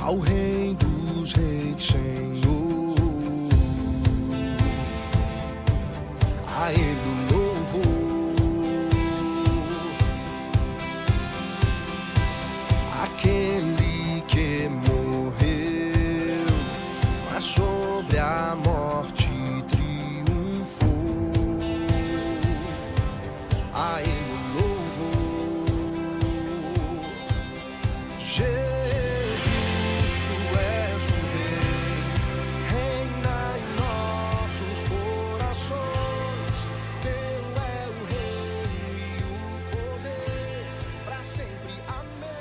ao Rei dos Reis, Senhor, a Ele o louvor, aquele que morreu, mas sobre a morte triunfou, a Ele o louvor. Jesus, Tu és o Rei, reina em nossos corações. Teu é o reino e o poder, para sempre. Amém.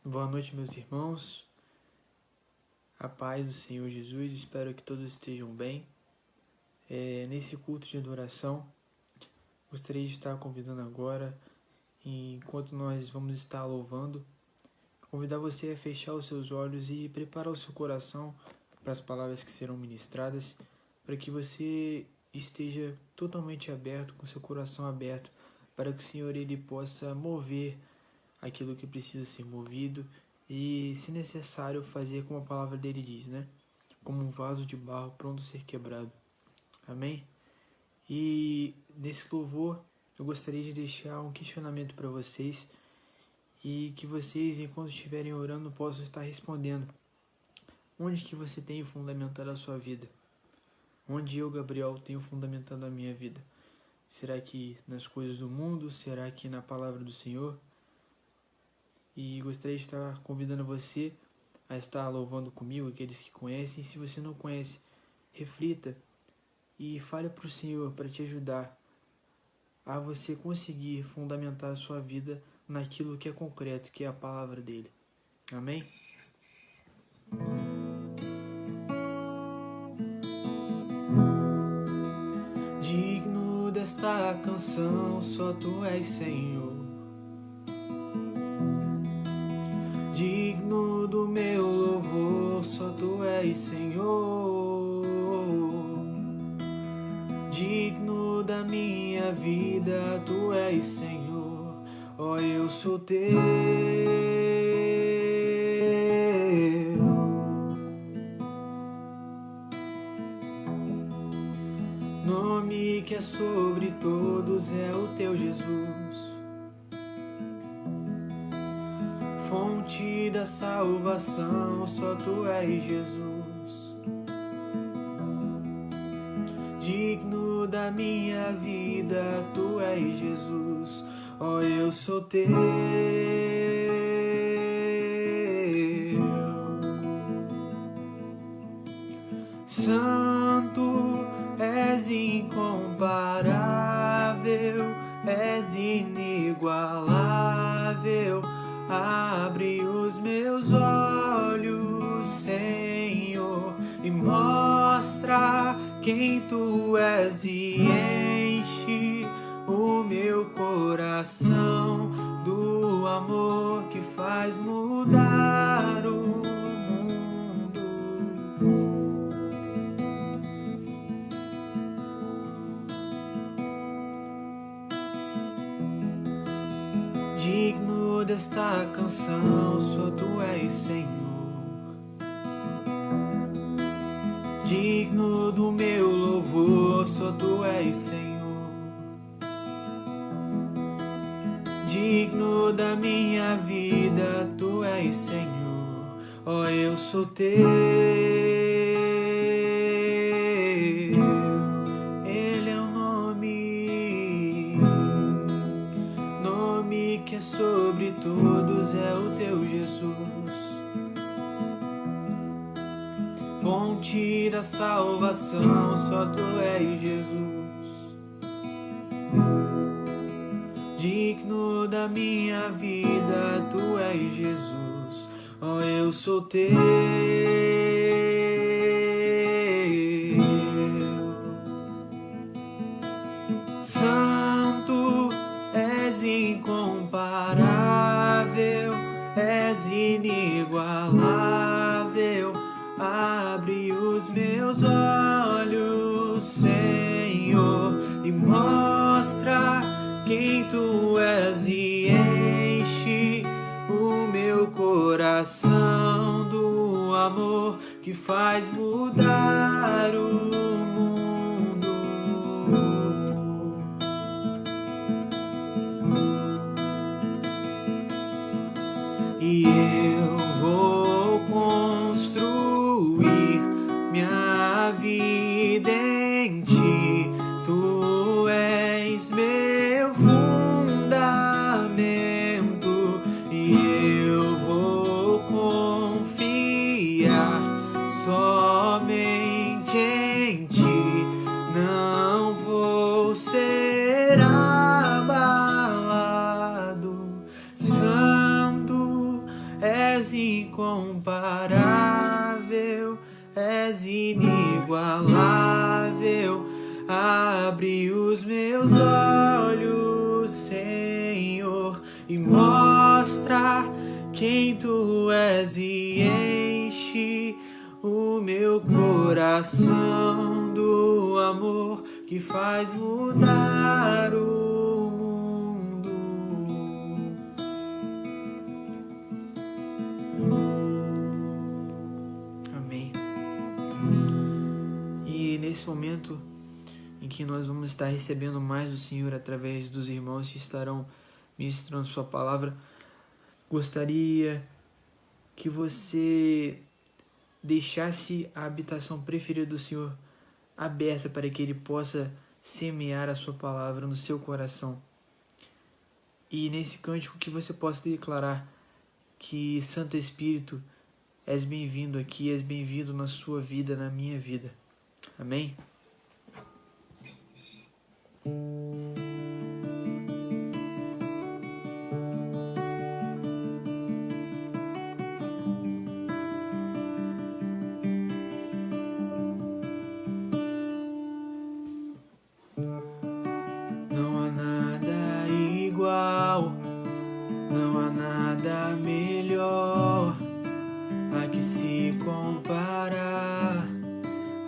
Boa noite, meus irmãos. A paz do Senhor Jesus, espero que todos estejam bem. Nesse culto de adoração, gostaria de estar convidando agora, enquanto nós vamos estar louvando, convidar você a fechar os seus olhos e preparar o seu coração para as palavras que serão ministradas, para que você esteja totalmente aberto, com seu coração aberto, para que o Senhor ele possa mover aquilo que precisa ser movido e, se necessário, fazer como a palavra dele diz, né? Como um vaso de barro pronto a ser quebrado. Amém? E nesse louvor eu gostaria de deixar um questionamento para vocês e que vocês, enquanto estiverem orando, possam estar respondendo. Onde que você tem fundamentado a sua vida? Onde eu, Gabriel, tenho fundamentado a minha vida? Será que nas coisas do mundo? Será que na palavra do Senhor? E gostaria de estar convidando você a estar louvando comigo, aqueles que conhecem. Se você não conhece, reflita e fale para o Senhor para te ajudar a você conseguir fundamentar a sua vida naquilo que é concreto, que é a palavra dele. Amém? Digno desta canção, só Tu és, Senhor. Digno do meu louvor, só Tu és, Senhor. Digno da minha vida, Tu és, Senhor. Ó, eu sou Teu. Nome que é sobre todos é o Teu Jesus. Fonte da salvação, só Tu és, Jesus. Digno da minha vida, Tu és, Jesus. Ó, eu sou Teu. Santo, és incomparável, és inigualável. Abre os meus olhos, Senhor, e mostra quem Tu és e enche o meu coração do amor que faz mudar o mundo. Digno desta canção, só Tu és, Senhor. Digno do meu louvor, só Tu és, Senhor. Digno da minha vida, Tu és, Senhor. Ó, eu sou Teu. Ele é o nome que é sobre todos, é o Teu Jesus. Fonte da salvação, só Tu és, Jesus. Digno da minha vida, Tu és, Jesus. Ó, eu sou Teu. Santo, és incomparável, és és inigualável. Abre os meus olhos, Senhor, e mostra quem tu és e enche o meu coração do amor que faz mudar o mundo. E eu vou construir minha vida em ti. Tu és meu fundamento e eu vou confiar somente em ti. Não vou ser abalado. Santo, és incomparável, és inigualável. Abre os meus olhos, Senhor, e mostra quem tu és e enche o meu coração do amor que faz mudar o mundo. Amém. E nesse momento em que nós vamos estar recebendo mais do Senhor através dos irmãos que estarão ministrando sua palavra, gostaria que você deixasse a habitação preferida do Senhor aberta para que Ele possa semear a sua palavra no seu coração. E nesse cântico que você possa declarar que Santo Espírito, és bem-vindo aqui, és bem-vindo na sua vida, na minha vida. Amém? Não há nada igual, não há nada melhor a que se comparar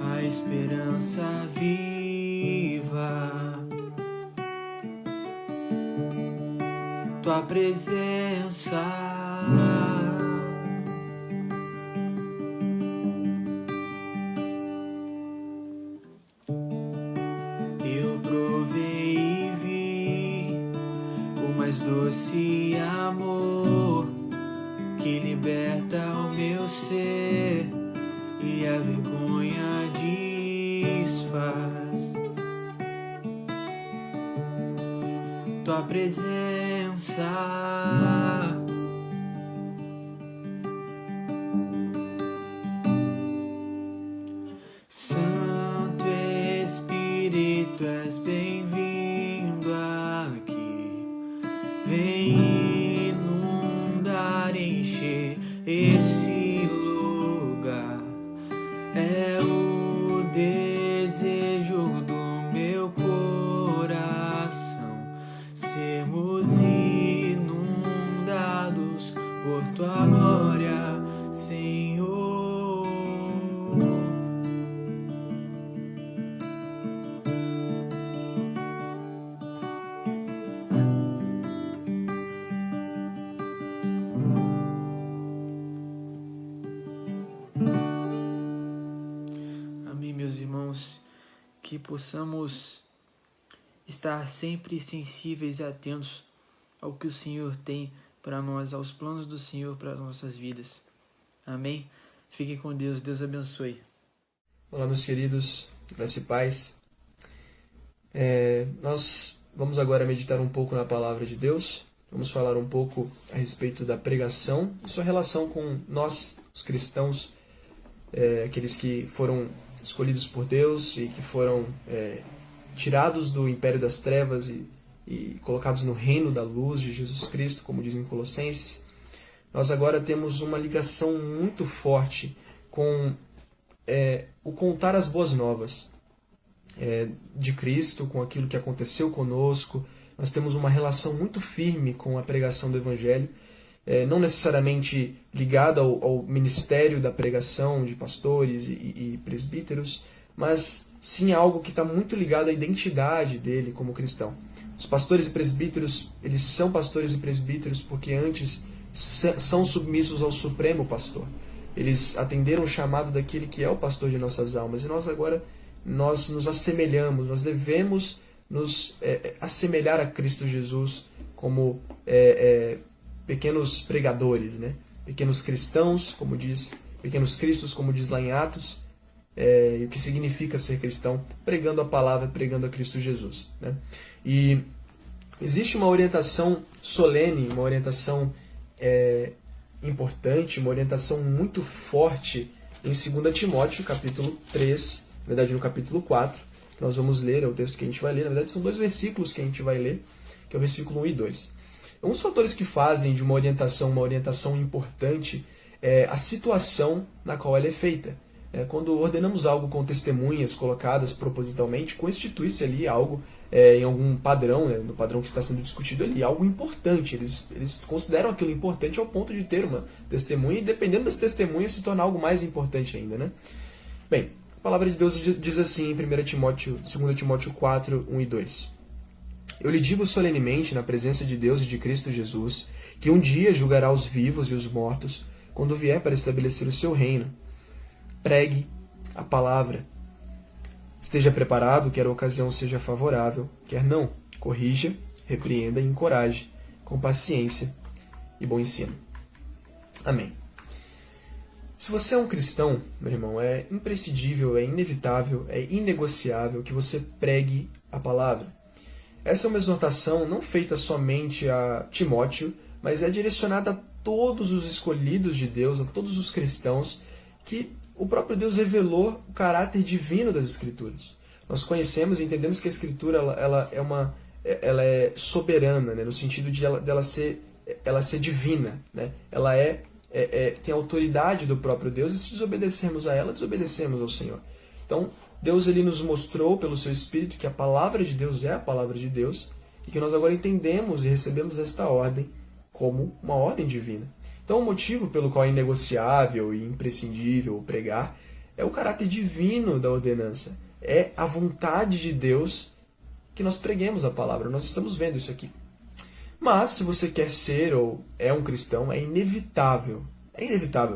a esperança viva. Tua presença eu provei e vi o mais doce amor que liberta o meu ser e a vergonha desfaz. Tua presença Santo Espírito, és bem-vindo aqui. Vem inundar, encher esse lugar. É o desejo do meu coração sermos inundados por tua glória, Senhor. Amém, meus irmãos, que possamos estar sempre sensíveis e atentos ao que o Senhor tem para nós, aos planos do Senhor para as nossas vidas. Amém? Fiquem com Deus, Deus abençoe. Olá, meus queridos, graça e paz. Nós vamos agora meditar um pouco na palavra de Deus. Vamos falar um pouco a respeito da pregação e sua relação com nós, os cristãos, aqueles que foram escolhidos por Deus e que foram tirados do império das trevas e colocados no reino da luz de Jesus Cristo, como diz em Colossenses. Nós agora temos uma ligação muito forte com o contar as boas novas de Cristo, com aquilo que aconteceu conosco. Nós temos uma relação muito firme com a pregação do Evangelho. não necessariamente ligada ao ministério da pregação de pastores e presbíteros, mas sim algo que está muito ligado à identidade dele como cristão. Os pastores e presbíteros, eles são pastores e presbíteros porque antes são submissos ao Supremo Pastor. Eles atenderam o chamado daquele que é o pastor de nossas almas, e nós agora nos assemelhamos, nós devemos nos assemelhar a Cristo Jesus como pequenos pregadores, né? Pequenos cristãos, pequenos cristos, como diz lá em Atos, e o que significa ser cristão, pregando a palavra, pregando a Cristo Jesus, né? E existe uma orientação solene, uma orientação importante, uma orientação muito forte em 2 Timóteo, capítulo 3, na verdade no capítulo 4, que nós vamos ler, é o texto que a gente vai ler, na verdade são 2 versículos que a gente vai ler, que é o versículo 1 e 2. Um dos fatores que fazem de uma orientação importante é a situação na qual ela é feita. Quando ordenamos algo com testemunhas colocadas propositalmente, constitui-se ali algo em algum padrão, no padrão que está sendo discutido ali, algo importante. Eles consideram aquilo importante ao ponto de ter uma testemunha e, dependendo das testemunhas, se tornar algo mais importante ainda, né? Bem, a palavra de Deus diz assim em 2 Timóteo 4, 1 e 2. Eu lhe digo solenemente, na presença de Deus e de Cristo Jesus, que um dia julgará os vivos e os mortos, quando vier para estabelecer o seu reino. Pregue a palavra. Esteja preparado, quer a ocasião seja favorável, quer não. Corrija, repreenda e encoraje, com paciência e bom ensino. Amém. Se você é um cristão, meu irmão, é imprescindível, é inevitável, é inegociável que você pregue a palavra. Essa é uma exortação não feita somente a Timóteo, mas é direcionada a todos os escolhidos de Deus, a todos os cristãos, que o próprio Deus revelou o caráter divino das Escrituras. Nós conhecemos e entendemos que a Escritura ela é soberana, né, no sentido de ela ser divina. Né? Ela tem a autoridade do próprio Deus, e se desobedecermos a ela, desobedecemos ao Senhor. Então, Deus ele nos mostrou pelo seu Espírito que a palavra de Deus é a palavra de Deus, e que nós agora entendemos e recebemos esta ordem como uma ordem divina. Então, o motivo pelo qual é inegociável e imprescindível pregar é o caráter divino da ordenança. É a vontade de Deus que nós preguemos a palavra. Nós estamos vendo isso aqui. Mas, se você quer ser ou é um cristão, é inevitável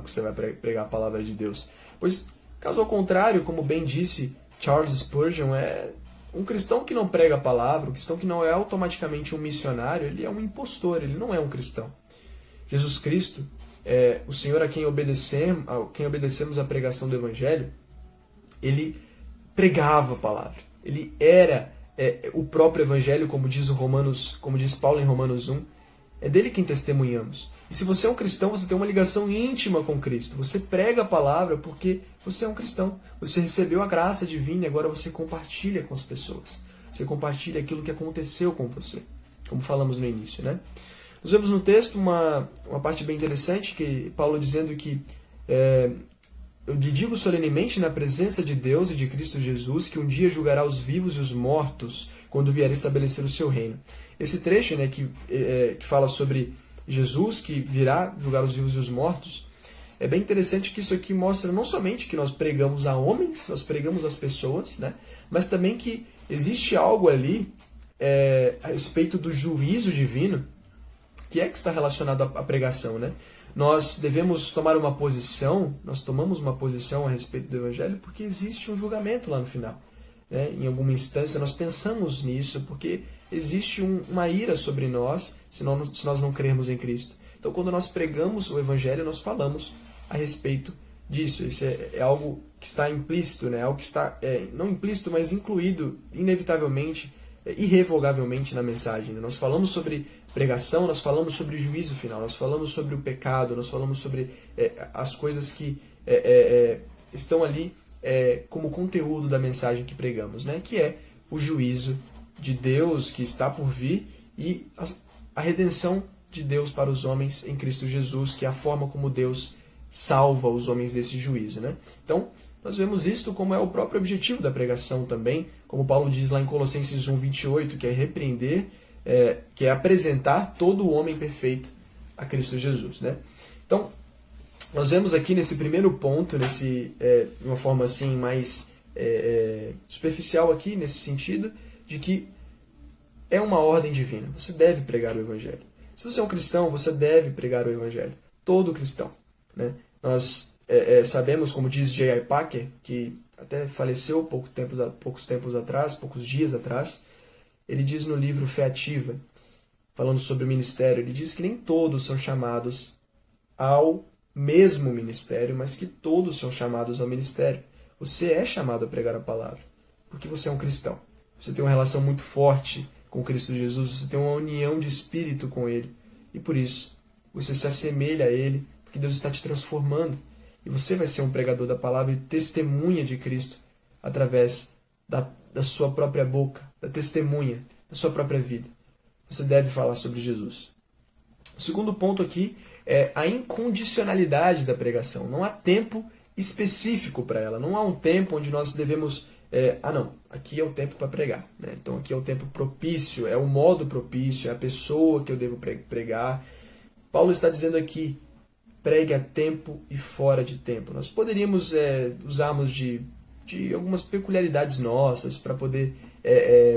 que você vai pregar a palavra de Deus. Pois, caso ao contrário, como bem disse Charles Spurgeon, um cristão que não prega a palavra, um cristão que não é automaticamente um missionário, ele é um impostor, ele não é um cristão. Jesus Cristo, o Senhor a quem obedecemos a pregação do Evangelho, ele pregava a palavra. Ele era o próprio Evangelho, como diz Paulo em Romanos 1, é dele quem testemunhamos. E se você é um cristão, você tem uma ligação íntima com Cristo. Você prega a palavra porque você é um cristão. Você recebeu a graça divina e agora você compartilha com as pessoas. Você compartilha aquilo que aconteceu com você, como falamos no início, né? Nós vemos no texto uma parte bem interessante, que Paulo dizendo que eu lhe digo solenemente na presença de Deus e de Cristo Jesus que um dia julgará os vivos e os mortos quando vier estabelecer o seu reino. Esse trecho, né, que fala sobre Jesus que virá julgar os vivos e os mortos, é bem interessante que isso aqui mostra não somente que nós pregamos a homens, nós pregamos às pessoas, né, mas também que existe algo ali a respeito do juízo divino que está relacionado à pregação, né? Nós devemos tomar uma posição, nós tomamos uma posição a respeito do Evangelho porque existe um julgamento lá no final. Né? Em alguma instância nós pensamos nisso porque existe uma ira sobre nós se nós não crermos em Cristo. Então, quando nós pregamos o Evangelho, nós falamos a respeito disso. Isso é algo que está implícito, né? Algo que está, não implícito, mas incluído inevitavelmente, irrevogavelmente na mensagem. Né? Nós falamos sobre pregação, nós falamos sobre juízo final, nós falamos sobre o pecado, nós falamos sobre as coisas que estão ali como conteúdo da mensagem que pregamos, né? Que é o juízo de Deus que está por vir e a redenção de Deus para os homens em Cristo Jesus, que é a forma como Deus salva os homens desse juízo, né? Então, nós vemos isto como é o próprio objetivo da pregação também, como Paulo diz lá em Colossenses 1:28, que é repreender, que é apresentar todo o homem perfeito a Cristo Jesus, né? Então, nós vemos aqui nesse primeiro ponto, de uma forma assim mais superficial aqui, nesse sentido, de que é uma ordem divina. Você deve pregar o Evangelho. Se você é um cristão, você deve pregar o Evangelho. Todo cristão, né? Nós sabemos, como diz J.I. Packer, que até faleceu poucos dias atrás, ele diz no livro Fé Ativa, falando sobre o ministério, ele diz que nem todos são chamados ao mesmo ministério, mas que todos são chamados ao ministério. Você é chamado a pregar a palavra, porque você é um cristão. Você tem uma relação muito forte com Cristo Jesus, você tem uma união de espírito com Ele, e por isso você se assemelha a Ele, porque Deus está te transformando, e você vai ser um pregador da palavra e testemunha de Cristo através da sua própria boca, da testemunha, da sua própria vida. Você deve falar sobre Jesus. O segundo ponto aqui é a incondicionalidade da pregação. Não há tempo específico para ela. Não há um tempo onde nós devemos... aqui é o tempo para pregar, né? Então aqui é o tempo propício, é o modo propício, é a pessoa que eu devo pregar. Paulo está dizendo aqui, pregue a tempo e fora de tempo. Nós poderíamos usarmos de algumas peculiaridades nossas para poder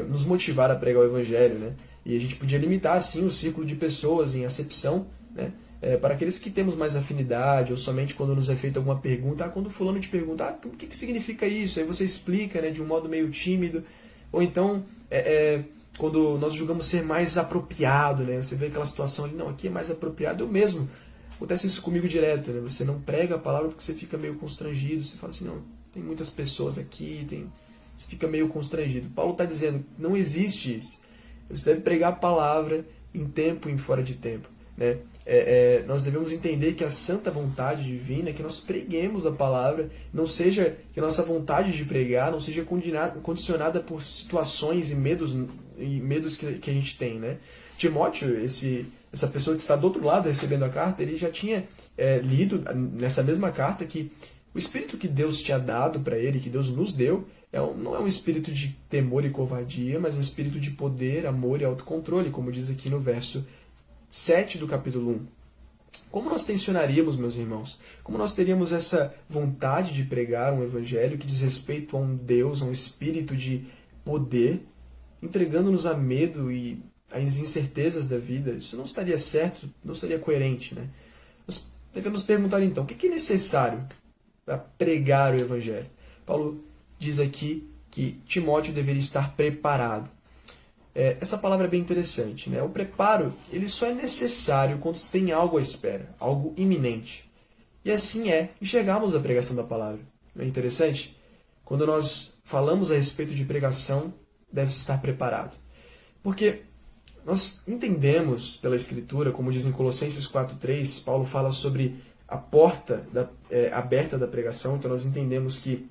nos motivar a pregar o Evangelho, né? E a gente podia limitar, assim, o círculo de pessoas em acepção, né? Para aqueles que temos mais afinidade, ou somente quando nos é feita alguma pergunta, quando o fulano te pergunta, o que significa isso? Aí você explica, né, de um modo meio tímido, ou então, quando nós julgamos ser mais apropriado, né, você vê aquela situação ali, não, aqui é mais apropriado, eu mesmo, acontece isso comigo direto, né, você não prega a palavra porque você fica meio constrangido, você fala assim, não, tem muitas pessoas aqui, você fica meio constrangido. Paulo está dizendo, não existe isso, você deve pregar a palavra em tempo e em fora de tempo, né? Nós devemos entender que a santa vontade divina é que nós preguemos a palavra, não seja que a nossa vontade de pregar não seja condicionada por situações e medos que a gente tem, né? Timóteo, essa pessoa que está do outro lado recebendo a carta, ele já tinha lido nessa mesma carta que o espírito que Deus tinha dado para ele, que Deus nos deu, não é um espírito de temor e covardia, mas um espírito de poder, amor e autocontrole, como diz aqui no verso 7 do capítulo 1. Como nós tensionaríamos, meus irmãos? Como nós teríamos essa vontade de pregar um evangelho que diz respeito a um Deus, a um espírito de poder, entregando-nos a medo e às incertezas da vida? Isso não estaria certo, não estaria coerente, né? Nós devemos perguntar então, o que é necessário para pregar o evangelho? Paulo diz aqui que Timóteo deveria estar preparado. Essa palavra é bem interessante, né? O preparo, ele só é necessário quando se tem algo à espera, algo iminente. E assim enxergarmos a pregação da palavra. Não é interessante? Quando nós falamos a respeito de pregação, deve-se estar preparado. Porque nós entendemos pela Escritura, como diz em Colossenses 4:3, Paulo fala sobre a porta aberta da pregação, então nós entendemos que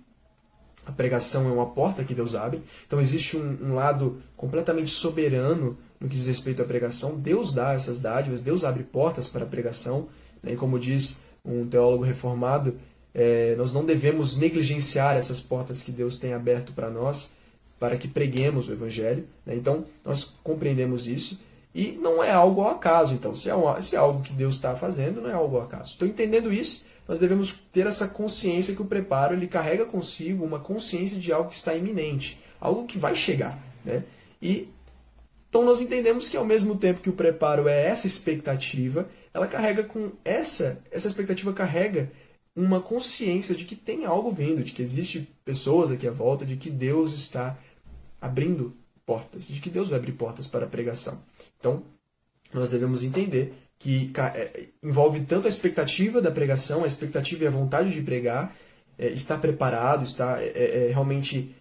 a pregação é uma porta que Deus abre. Então existe um lado completamente soberano no que diz respeito à pregação. Deus dá essas dádivas, Deus abre portas para a pregação, né? E como diz um teólogo reformado, nós não devemos negligenciar essas portas que Deus tem aberto para nós, para que preguemos o Evangelho, né? Então nós compreendemos isso. E não é algo ao acaso. Então, se é algo que Deus está fazendo, não é algo ao acaso. Então, entendendo isso, nós devemos ter essa consciência que o preparo ele carrega consigo uma consciência de algo que está iminente, algo que vai chegar, né? E então nós entendemos que ao mesmo tempo que o preparo é essa expectativa, ela carrega com essa expectativa carrega uma consciência de que tem algo vindo, de que existe pessoas aqui à volta, de que Deus está abrindo portas, de que Deus vai abrir portas para a pregação. Então, nós devemos entender que envolve tanto a expectativa da pregação, a expectativa e a vontade de pregar, estar preparado, estar realmente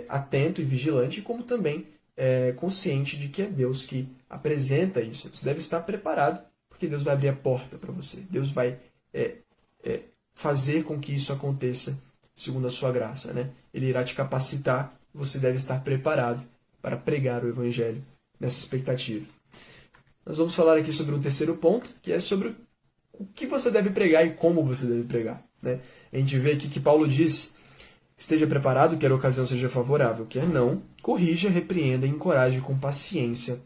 atento e vigilante, como também consciente de que é Deus que apresenta isso. Você deve estar preparado, porque Deus vai abrir a porta para você. Deus vai fazer com que isso aconteça segundo a sua graça, né? Ele irá te capacitar, você deve estar preparado para pregar o Evangelho nessa expectativa. Nós vamos falar aqui sobre um terceiro ponto, que é sobre o que você deve pregar e como você deve pregar, né? A gente vê aqui que Paulo diz, esteja preparado, quer a ocasião seja favorável, quer não, corrija, repreenda e encoraje com paciência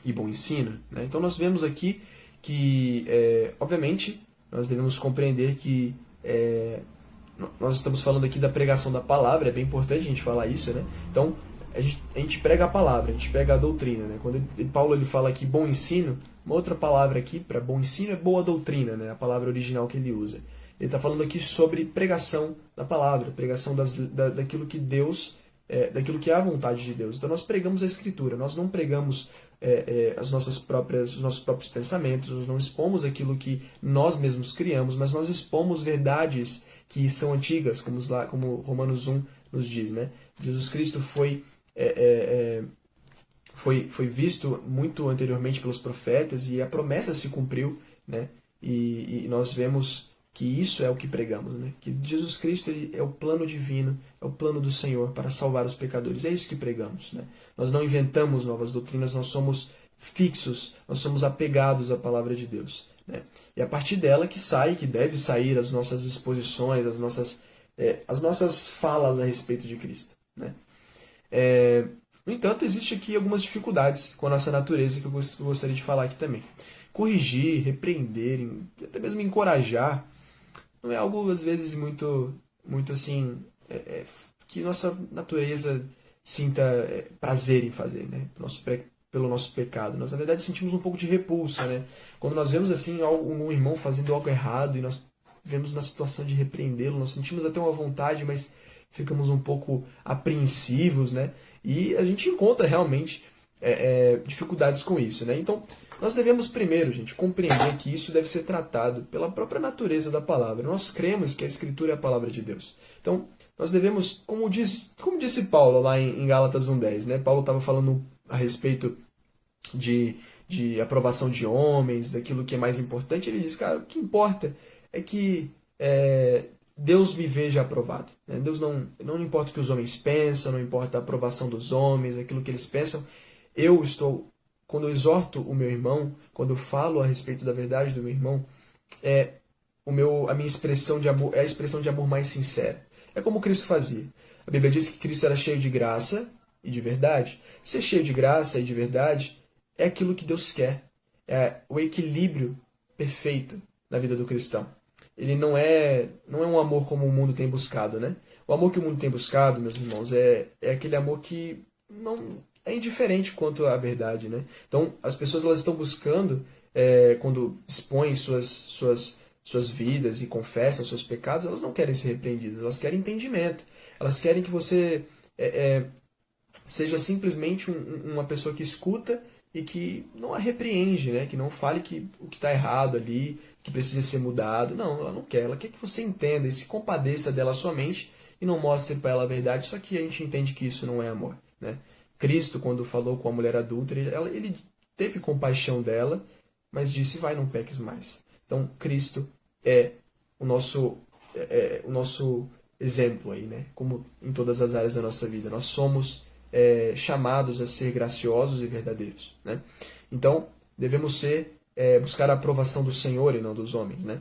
e bom ensino, né? Então nós vemos aqui que, obviamente, nós devemos compreender que nós estamos falando aqui da pregação da palavra, é bem importante a gente falar isso, né? Então, a gente prega a palavra, a gente prega a doutrina, né? Quando Paulo ele fala aqui bom ensino, uma outra palavra aqui para bom ensino é boa doutrina, né? A palavra original que ele usa. Ele está falando aqui sobre pregação da palavra, pregação daquilo que Deus, daquilo que é a vontade de Deus. Então nós pregamos a Escritura, nós não pregamos os nossos próprios pensamentos, nós não expomos aquilo que nós mesmos criamos, mas nós expomos verdades que são antigas, como Romanos 1 nos diz, né? Jesus Cristo foi visto muito anteriormente pelos profetas e a promessa se cumpriu, né? E nós vemos que isso é o que pregamos, né? Que Jesus Cristo ele é o plano divino, é o plano do Senhor para salvar os pecadores. É isso que pregamos, né? Nós não inventamos novas doutrinas, nós somos fixos, nós somos apegados à palavra de Deus, né? E a partir dela que deve sair as nossas exposições, as nossas falas a respeito de Cristo, né? No entanto, existe aqui algumas dificuldades com a nossa natureza que eu gostaria de falar aqui também. Corrigir, repreender, até mesmo encorajar, não é algo, às vezes, muito assim, que nossa natureza sinta prazer em fazer, né? Pelo nosso pecado. Nós, na verdade, sentimos um pouco de repulsa, né? Quando nós vemos, assim, um irmão fazendo algo errado e nós vemos na situação de repreendê-lo, nós sentimos até uma vontade, mas ficamos um pouco apreensivos, né? E a gente encontra, realmente, dificuldades com isso, né? Então, nós devemos primeiro, gente, compreender que isso deve ser tratado pela própria natureza da palavra. Nós cremos que a Escritura é a palavra de Deus. Então, nós devemos, como disse Paulo lá em Gálatas 1:10, né? Paulo estava falando a respeito de aprovação de homens, daquilo que é mais importante. Ele diz, cara, o que importa é que Deus me veja aprovado, né? Deus não importa o que os homens pensam, não importa a aprovação dos homens, aquilo que eles pensam. Quando eu exorto o meu irmão, quando eu falo a respeito da verdade do meu irmão, a minha expressão de amor é a expressão de amor mais sincera. É como Cristo fazia. A Bíblia diz que Cristo era cheio de graça e de verdade. Ser cheio de graça e de verdade é aquilo que Deus quer. É o equilíbrio perfeito na vida do cristão. Ele não é um amor como o mundo tem buscado, né? O amor que o mundo tem buscado, meus irmãos, é aquele amor que não é indiferente quanto à verdade, né? Então, as pessoas elas estão buscando, quando expõem suas vidas e confessam seus pecados, elas não querem ser repreendidas, elas querem entendimento. Elas querem que você seja simplesmente uma pessoa que escuta e que não a repreende, né? Que não fale que o que está errado ali, que precisa ser mudado. Não, ela não quer. Ela quer que você entenda e se compadeça dela somente e não mostre para ela a verdade, só que a gente entende que isso não é amor, né? Cristo, quando falou com a mulher adúltera, ele teve compaixão dela, mas disse, vai, não peques mais. Então, Cristo é o nosso exemplo aí, né? Como em todas as áreas da nossa vida. Nós somos chamados a ser graciosos e verdadeiros, né? Então, devemos buscar a aprovação do Senhor e não dos homens, né?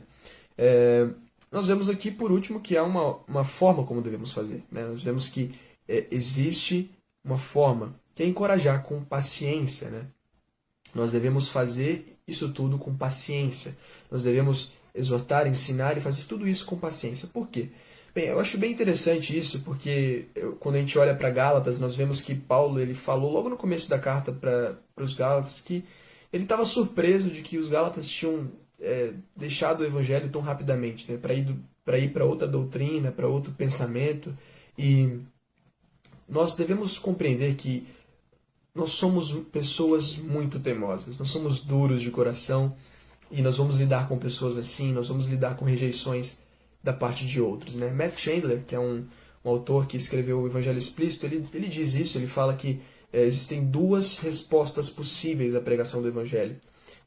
Nós vemos aqui, por último, que há uma forma como devemos fazer, né? Nós vemos que existe uma forma que é encorajar com paciência, né? Nós devemos fazer isso tudo com paciência. Nós devemos exortar, ensinar e fazer tudo isso com paciência. Por quê? Bem, eu acho bem interessante isso, porque quando a gente olha para Gálatas, nós vemos que Paulo ele falou logo no começo da carta para os Gálatas que ele estava surpreso de que os Gálatas tinham deixado o Evangelho tão rapidamente, né? Para ir para outra doutrina, para outro pensamento. E nós devemos compreender que nós somos pessoas muito teimosas, nós somos duros de coração e nós vamos lidar com pessoas assim, nós vamos lidar com rejeições da parte de outros, né? Matt Chandler, que é um autor que escreveu o Evangelho Explícito, ele diz isso, ele fala que existem duas respostas possíveis à pregação do Evangelho.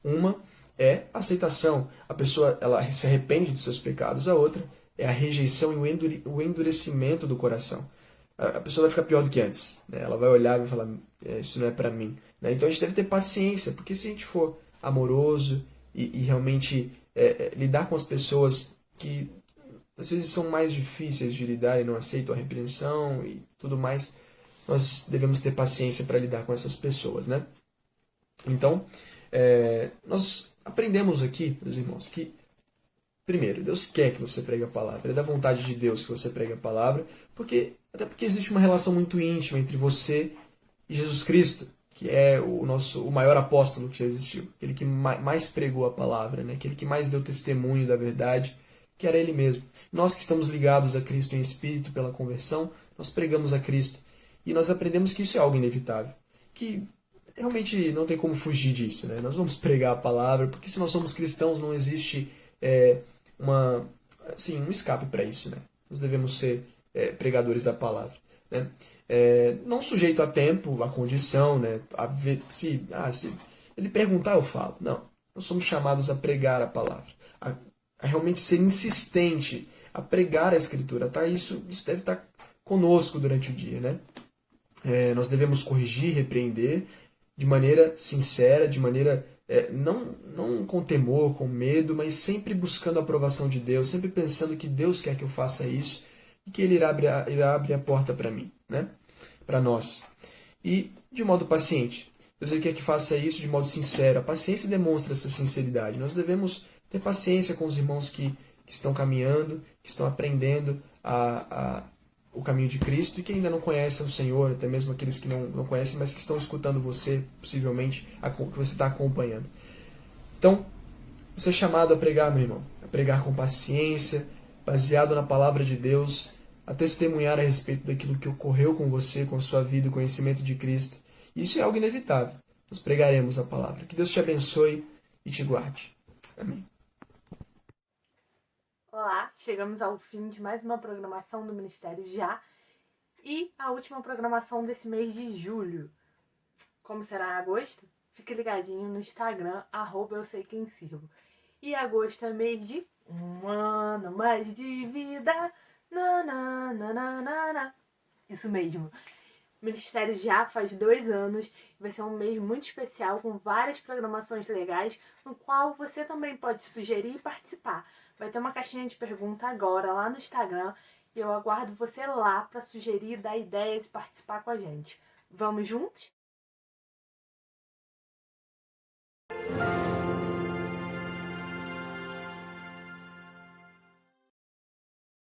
Uma é a aceitação, a pessoa ela se arrepende de seus pecados, a outra é a rejeição e o endurecimento do coração. A pessoa vai ficar pior do que antes, né? Ela vai olhar e vai falar, isso não é para mim, né? Então a gente deve ter paciência, porque se a gente for amoroso e realmente lidar com as pessoas que às vezes são mais difíceis de lidar e não aceitam a repreensão e tudo mais, nós devemos ter paciência para lidar com essas pessoas, né? Então, nós aprendemos aqui, meus irmãos, que primeiro, Deus quer que você pregue a palavra. É da vontade de Deus que você pregue a palavra, até porque existe uma relação muito íntima entre você e Jesus Cristo, que é o maior apóstolo que já existiu, aquele que mais pregou a palavra, né? Aquele que mais deu testemunho da verdade, que era ele mesmo. Nós que estamos ligados a Cristo em espírito pela conversão, nós pregamos a Cristo. E nós aprendemos que isso é algo inevitável, que realmente não tem como fugir disso, né? Nós vamos pregar a palavra, porque se nós somos cristãos não existe um escape para isso, né? Nós devemos ser pregadores da palavra, né? Não sujeito a tempo, a condição, né? Se ele perguntar, eu falo. Não, nós somos chamados a pregar a palavra, a realmente ser insistente, a pregar a Escritura, tá? Isso deve estar conosco durante o dia, né? Nós devemos corrigir, repreender de maneira sincera, de maneira não com temor, com medo, mas sempre buscando a aprovação de Deus, sempre pensando que Deus quer que eu faça isso e que Ele irá abrir a porta para mim, né? Para nós. E de modo paciente. Deus Ele quer que faça isso de modo sincero. A paciência demonstra essa sinceridade. Nós devemos ter paciência com os irmãos que estão caminhando, que estão aprendendo o caminho de Cristo e que ainda não conhecem o Senhor, até mesmo aqueles que não conhecem, mas que estão escutando você, possivelmente, que você está acompanhando. Então, você é chamado a pregar, meu irmão, a pregar com paciência, baseado na palavra de Deus, a testemunhar a respeito daquilo que ocorreu com você, com a sua vida, o conhecimento de Cristo. Isso é algo inevitável. Nós pregaremos a palavra. Que Deus te abençoe e te guarde. Amém. Olá, chegamos ao fim de mais uma programação do Ministério Já e a última programação desse mês de julho. Como será agosto? Fique ligadinho no Instagram, @euSeiQuemSirvo. E agosto é mês de um ano mais de vida. Nananana. Isso mesmo. O Ministério Já faz 2 anos. Vai ser um mês muito especial com várias programações legais, no qual você também pode sugerir e participar. Vai ter uma caixinha de pergunta agora lá no Instagram e eu aguardo você lá para sugerir, dar ideias e participar com a gente. Vamos juntos?